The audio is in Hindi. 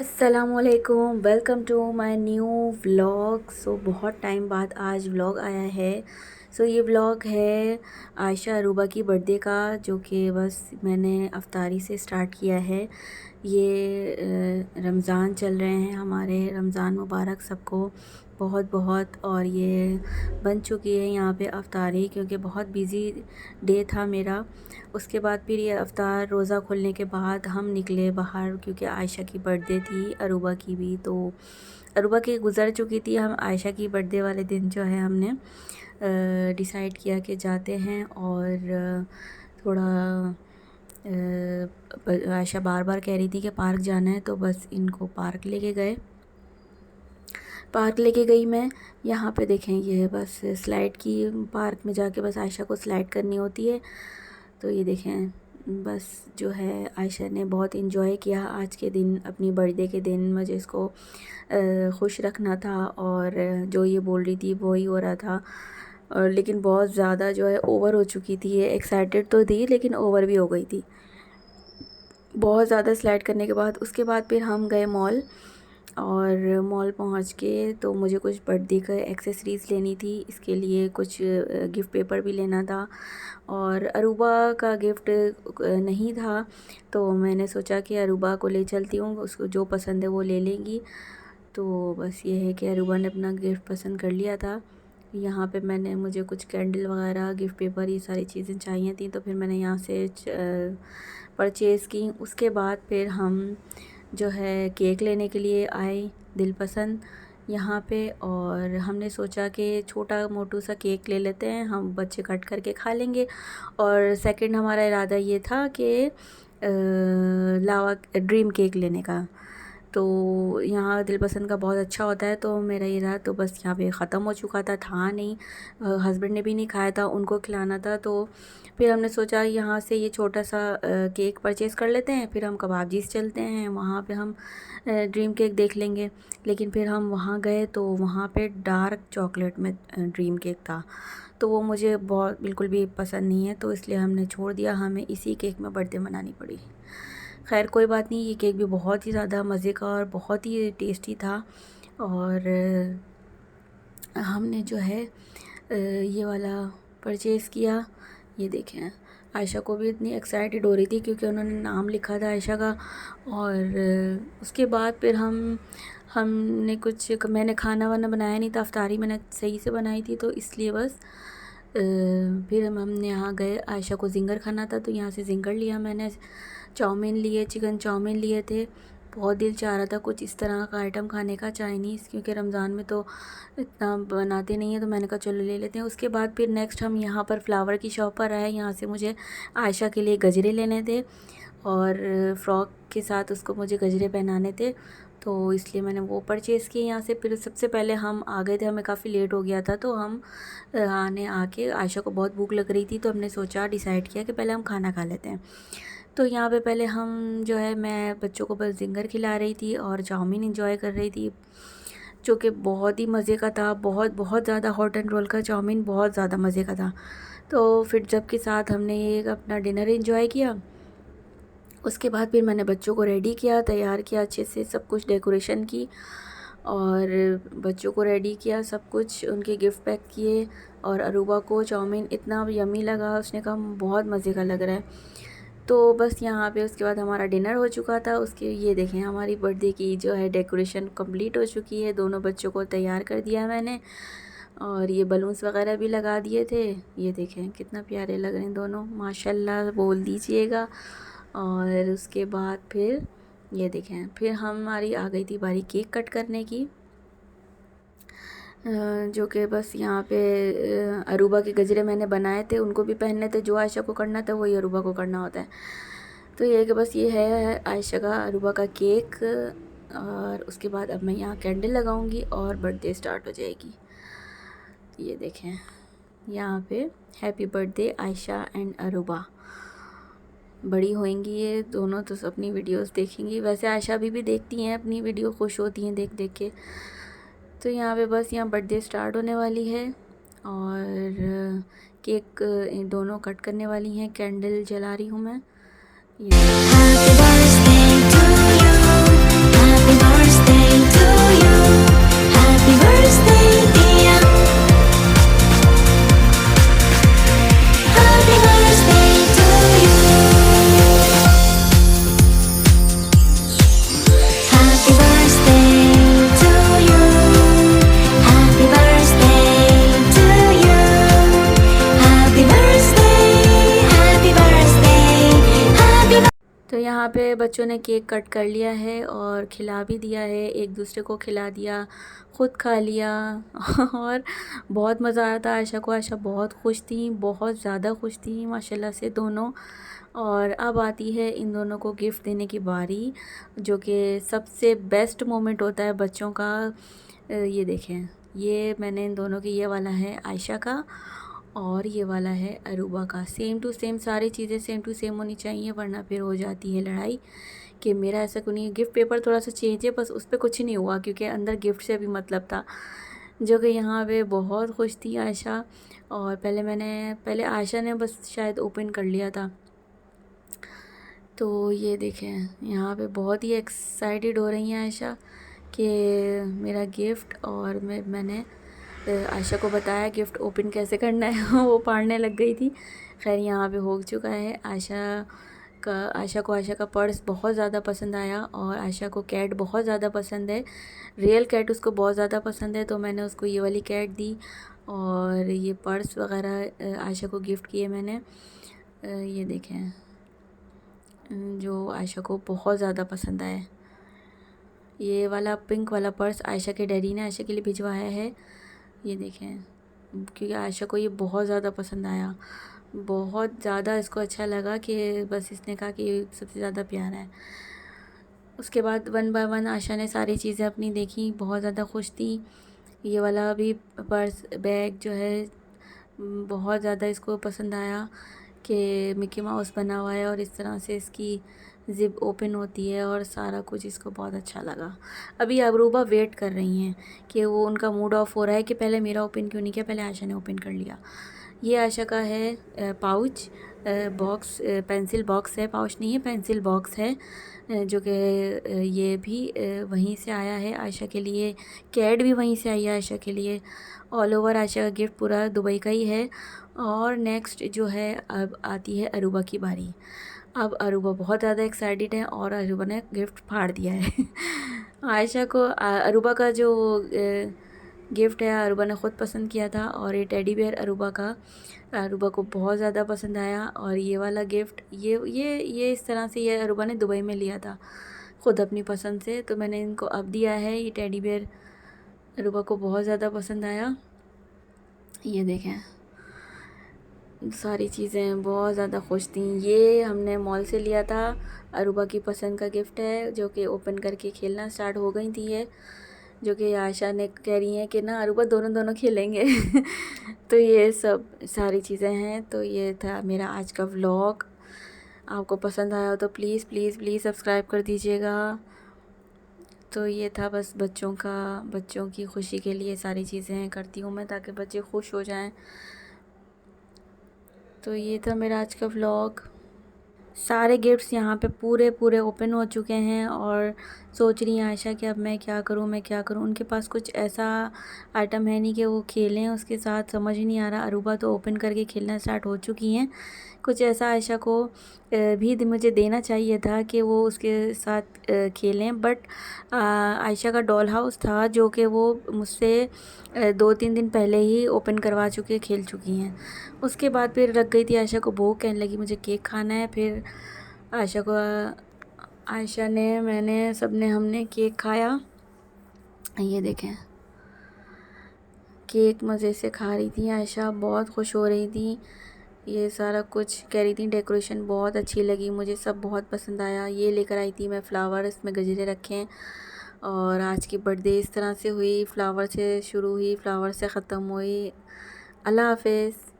अस्सलामुअलैकुम, welcome to my new vlog. बहुत टाइम बाद आज व्लॉग आया है। ये व्लॉग है आयशा अरूबा की बर्थडे का, जो कि बस मैंने अफ्तारी से स्टार्ट किया है। ये रमज़ान चल रहे हैं हमारे, रमज़ान मुबारक सबको बहुत बहुत। और ये बन चुकी है यहाँ पे अफ्तारी, क्योंकि बहुत बिज़ी डे था मेरा। उसके बाद फिर ये अफ्तार रोज़ा खोलने के बाद हम निकले बाहर, क्योंकि आयशा की बर्थडे थी, अरूबा की भी। तो अरूबा की गुज़र चुकी थी, हम आयशा की बर्थडे वाले दिन जो है हमने डिसाइड किया कि जाते हैं। और थोड़ा आयशा बार बार कह रही थी कि पार्क जाना है, तो बस इनको पार्क लेके गए। पार्क लेके गई मैं। यहाँ पे देखें, ये बस स्लाइड की, पार्क में जाके बस आयशा को स्लाइड करनी होती है। तो ये देखें, बस जो है आयशा ने बहुत इन्जॉय किया आज के दिन, अपनी बर्थडे के दिन। मुझे इसको खुश रखना था, और जो ये बोल रही थी वही हो रहा था। और लेकिन बहुत ज़्यादा जो है ओवर हो चुकी थी ये। एक्साइटेड तो थी लेकिन ओवर भी हो गई थी बहुत ज़्यादा स्लाइड करने के बाद। उसके बाद फिर हम गए मॉल, और मॉल पहुंच के तो मुझे कुछ बर्थडे का एक्सेसरीज़ लेनी थी, इसके लिए कुछ गिफ्ट पेपर भी लेना था। और अरूबा का गिफ्ट नहीं था, तो मैंने सोचा कि अरूबा को ले चलती हूँ, उसको जो पसंद है वो ले लेंगी। तो बस ये है कि अरूबा ने अपना गिफ्ट पसंद कर लिया था। यहाँ पे मुझे कुछ कैंडल वगैरह, गिफ्ट पेपर, ये सारी चीज़ें चाहिए थी, तो फिर मैंने यहाँ से परचेज़ की। उसके बाद फिर हम जो है केक लेने के लिए आए दिलपसंद यहाँ पे। और हमने सोचा कि छोटा मोटू सा केक ले लेते हैं, हम बच्चे कट करके खा लेंगे। और सेकंड हमारा इरादा ये था कि लावा ड्रीम केक लेने का। तो यहाँ दिलपसंद का बहुत अच्छा होता है, तो मेरा ये रहा। तो बस यहाँ पे ख़त्म हो चुका था नहीं, हस्बैंड ने भी नहीं खाया था, उनको खिलाना था। तो फिर हमने सोचा यहाँ से ये छोटा सा केक परचेज़ कर लेते हैं, फिर हम कबाबजीज़ चलते हैं, वहाँ पे हम ड्रीम केक देख लेंगे। लेकिन फिर हम वहाँ गए तो वहाँ पे डार्क चॉकलेट में ड्रीम केक था, तो वो मुझे बहुत बिल्कुल भी पसंद नहीं है, तो इसलिए हमने छोड़ दिया। हमें इसी केक में बर्थडे मनानी पड़ी। खैर कोई बात नहीं, ये केक भी बहुत ही ज़्यादा मज़े का और बहुत ही टेस्टी था। और हमने जो है ये वाला परचेज़ किया। ये देखें, आयशा को भी इतनी एक्साइटेड हो रही थी, क्योंकि उन्होंने नाम लिखा था आयशा का। और उसके बाद फिर हमने मैंने खाना वाना बनाया नहीं था, अफ्तारी मैंने सही से बनाई थी, तो इसलिए बस फिर हमने यहाँ गए। आयशा को ज़िंगर खाना था, तो यहाँ से ज़िंगर लिया मैंने। चाउमीन लिए, चिकन चाउमीन लिए थे। बहुत दिल चाह रहा था कुछ इस तरह का आइटम खाने का, चाइनीज़, क्योंकि रमज़ान में तो इतना बनाते नहीं हैं, तो मैंने कहा चलो ले लेते हैं। उसके बाद फिर नेक्स्ट हम यहाँ पर फ्लावर की शॉप पर आए। यहाँ से मुझे आयशा के लिए गजरे लेने थे, और फ्रॉक के साथ उसको मुझे गजरे पहनाने थे, तो इसलिए मैंने वो परचेज़ किए यहाँ से। फिर सबसे पहले हम आ गए थे, हमें काफ़ी लेट हो गया था, तो हम आके आयशा को बहुत भूख लग रही थी, तो हमने सोचा, डिसाइड किया कि पहले हम खाना खा लेते हैं। तो यहाँ पे पहले हम जो है, मैं बच्चों को बस ज़िंगर खिला रही थी और चाउमीन इंजॉय कर रही थी, जो कि बहुत ही मज़े का था। बहुत बहुत ज़्यादा हॉट एंड रोल का चाउमीन बहुत ज़्यादा मज़े का था। तो फिर जब के साथ हमने ये अपना डिनर इंजॉय किया। उसके बाद फिर मैंने बच्चों को रेडी किया, तैयार किया अच्छे से, सब कुछ डेकोरेशन की, और बच्चों को रेडी किया, सब कुछ उनके गिफ्ट पैक किए। और अरूबा को चाउमीन इतना यम्मी लगा, उसने कहा बहुत मज़े का लग रहा है। तो बस यहाँ पे उसके बाद हमारा डिनर हो चुका था। उसके ये देखें, हमारी बर्थडे की जो है डेकोरेशन कंप्लीट हो चुकी है। दोनों बच्चों को तैयार कर दिया मैंने, और ये बलून्स वगैरह भी लगा दिए थे। ये देखें कितना प्यारे लग रहे हैं दोनों, माशाल्लाह बोल दीजिएगा। और उसके बाद फिर ये देखें, फिर हमारी आ गई थी बारी केक कट करने की, जो कि बस यहाँ पे अरूबा के गजरे मैंने बनाए थे, उनको भी पहनने थे। जो आयशा को करना था वही अरूबा को करना होता है। तो ये कि बस ये है आयशा का, अरूबा का केक। और उसके बाद अब मैं यहाँ कैंडल लगाऊंगी और बर्थडे स्टार्ट हो जाएगी। ये देखें, यहाँ पे happy birthday Ayesha and Aruba. बड़ी होएंगी ये दोनों तो अपनी वीडियोस देखेंगी। वैसे आयशा भी देखती हैं अपनी वीडियो, खुश होती हैं देख देख के। तो यहाँ पे बस यहाँ बर्थडे स्टार्ट होने वाली है, और केक दोनों कट करने वाली हैं। कैंडल जला रही हूँ मैं। Happy birthday to you, happy यहाँ पे बच्चों ने केक कट कर लिया है और खिला भी दिया है, एक दूसरे को खिला दिया, ख़ुद खा लिया और बहुत मज़ा आया था आयशा को। आयशा बहुत खुश थी, बहुत ज़्यादा खुश थी माशाल्लाह से दोनों। और अब आती है इन दोनों को गिफ्ट देने की बारी, जो कि सबसे बेस्ट मोमेंट होता है बच्चों का। ये देखें, ये मैंने इन दोनों के, ये वाला है आयशा का और ये वाला है अरूबा का। सेम टू सेम, सारी चीज़ें सेम टू सेम होनी चाहिए, वरना फिर हो जाती है लड़ाई कि मेरा ऐसा क्यों नहीं है। गिफ्ट पेपर थोड़ा सा चेंज है बस, उस पर कुछ नहीं हुआ क्योंकि अंदर गिफ्ट से भी मतलब था। जो कि यहाँ पे बहुत खुश थी आयशा। और पहले आयशा ने बस शायद ओपन कर लिया था। तो ये देखें, यहाँ पे बहुत ही एक्साइटेड हो रही हैं आयशा कि मेरा गिफ्ट। और मैंने आयशा को बताया गिफ्ट ओपन कैसे करना है वो पढ़ने लग गई थी। खैर यहाँ पे हो चुका है। आयशा का पर्स बहुत ज़्यादा पसंद आया और आयशा को कैट बहुत ज़्यादा पसंद है, रियल कैट उसको बहुत ज़्यादा पसंद है। तो मैंने उसको ये वाली कैट दी और ये पर्स वगैरह आयशा को गिफ्ट किए मैंने। ये देखें, जो आयशा को बहुत ज़्यादा पसंद आया। ये वाला पिंक वाला पर्स आयशा के डैडी ने आयशा के लिए भिजवाया है। ये देखें, क्योंकि आयशा को ये बहुत ज़्यादा पसंद आया, बहुत ज़्यादा इसको अच्छा लगा कि बस इसने कहा कि ये सबसे ज़्यादा प्यारा है। उसके बाद 1 बाय 1 आयशा ने सारी चीज़ें अपनी देखी, बहुत ज़्यादा खुश थी। ये वाला भी पर्स बैग जो है बहुत ज़्यादा इसको पसंद आया कि मिकी माउस बना हुआ है और इस तरह से इसकी ज़िप ओपन होती है और सारा कुछ इसको बहुत अच्छा लगा। अभी अरूबा वेट कर रही हैं कि वो, उनका मूड ऑफ हो रहा है कि पहले मेरा ओपन क्यों नहीं किया, पहले आयशा ने ओपन कर लिया। ये आयशा का है पाउच बॉक्स, पेंसिल बॉक्स है, पाउच नहीं है पेंसिल बॉक्स है, जो कि ये भी वहीं से आया है आयशा के लिए। कैट भी वहीं से आई है आयशा के लिए। ऑल ओवर आयशा का गिफ्ट पूरा दुबई का ही है। और नेक्स्ट जो है, अब आती है अरूबा की बारी। अब अरूबा बहुत ज़्यादा एक्साइटेड है और अरूबा ने गिफ्ट फाड़ दिया है आयशा को। अरूबा का जो गिफ्ट है अरूबा ने ख़ुद पसंद किया था और ये टेडी बेयर अरूबा का, अरूबा को बहुत ज़्यादा पसंद आया। और ये वाला गिफ्ट, ये इस तरह से ये अरूबा ने दुबई में लिया था ख़ुद अपनी पसंद से, तो मैंने इनको अब दिया है। ये टेडी बेयर अरूबा को बहुत ज़्यादा पसंद आया। ये देखें, सारी चीज़ें बहुत ज़्यादा खुश थी। ये हमने मॉल से लिया था, अरूबा की पसंद का गिफ्ट है, जो कि ओपन करके खेलना स्टार्ट हो गई थी ये, जो कि आयशा ने कह रही हैं कि ना अरूबा दोनों खेलेंगे तो ये सब सारी चीज़ें हैं। तो ये था मेरा आज का व्लॉग। आपको पसंद आया हो तो प्लीज़ प्लीज़ प्लीज़ सब्सक्राइब कर दीजिएगा। तो ये था बस बच्चों की खुशी के लिए सारी चीज़ें करती हूँ मैं, ताकि बच्चे खुश हो जाएं। तो ये था मेरा आज का व्लॉग। सारे गिफ्ट्स यहाँ पे पूरे ओपन हो चुके हैं और सोच रही हैं आयशा कि अब मैं क्या करूँ। उनके पास कुछ ऐसा आइटम है नहीं कि वो खेलें उसके साथ, समझ ही नहीं आ रहा। अरूबा तो ओपन करके खेलना स्टार्ट हो चुकी हैं। कुछ ऐसा आयशा को भी मुझे देना चाहिए था कि वो उसके साथ खेलें, बट आयशा का डॉल हाउस था जो कि वो मुझसे 2-3 दिन पहले ही ओपन करवा चुके, खेल चुकी हैं। उसके बाद फिर लग गई थी आयशा को भूख, कहने लगी मुझे केक खाना है। फिर आयशा ने, मैंने, सबने, हमने केक खाया। ये देखें, केक मज़े से खा रही थी आयशा, बहुत खुश हो रही थी। ये सारा कुछ कह रही थी, डेकोरेशन बहुत अच्छी लगी मुझे, सब बहुत पसंद आया। ये लेकर आई थी मैं फ्लावर, इसमें गजरे रखे। और आज की बर्थडे इस तरह से हुई, फ्लावर से शुरू हुई, फ्लावर से ख़त्म हुई। अल्लाह हाफ़िज़।